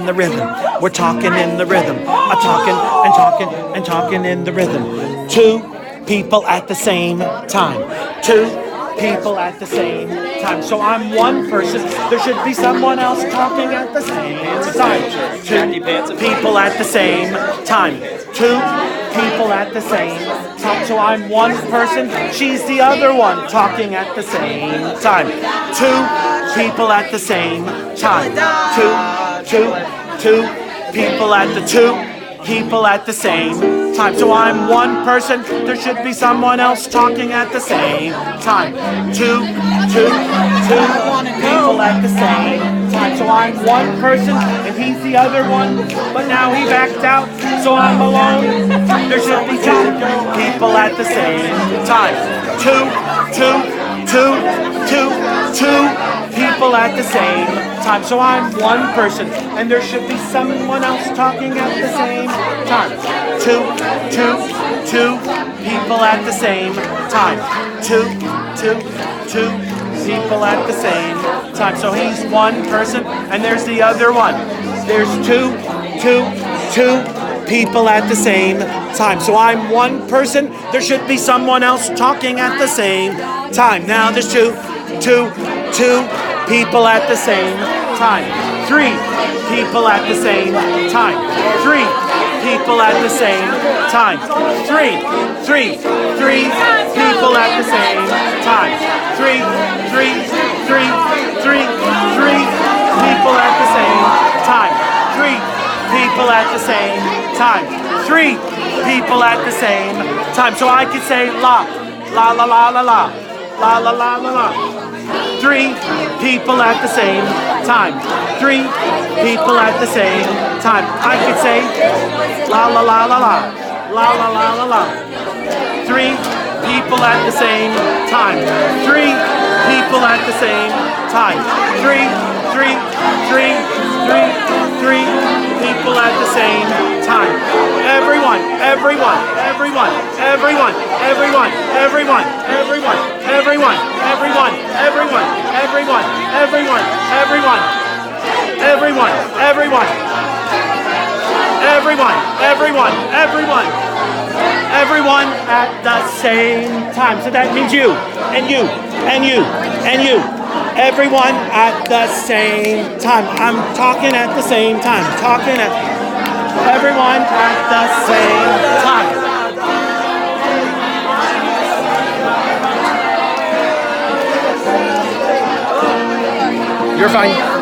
the rhythm. We're talking in the rhythm. Talking and talking and talking in the rhythm. Two people at the same time. Two people at the same time. So I'm one person. There should be someone else talking at the same time. Two people at the same time. Two people at the same time. So I'm one person. She's the other one talking at the same time. Two people at the same time. Two people at the people at the same time. So I'm one person. There should be someone else talking at the same time. Two people at the same time. So I'm one person and he's the other one. But now he backed out, so I'm alone. There should be two people at the same time. Two people at the same time. So I'm one person and there should be someone else talking at the same time. Two people at the same time. Two people at the same time. So he's one person and there's the other one. There's two people at the same time. So I'm one person. There should be someone else talking at the same time. Now there's two people at the same time. Three people at the same time. Three people at the same time. Three people at the same time. Three people at the same time. Three people at the same time. Three people at the same time. So I could say la la la la la la la la la la la. Three people at the same time. Three people at the same time. I could say la la la la la la la la la la. Three people at the same time. Three people at the same time. Three people at the same time. Everyone at the same time. So that means you and you and you and you. Everyone at the same time. I'm talking at the same time. Everyone at the same time. You're fine.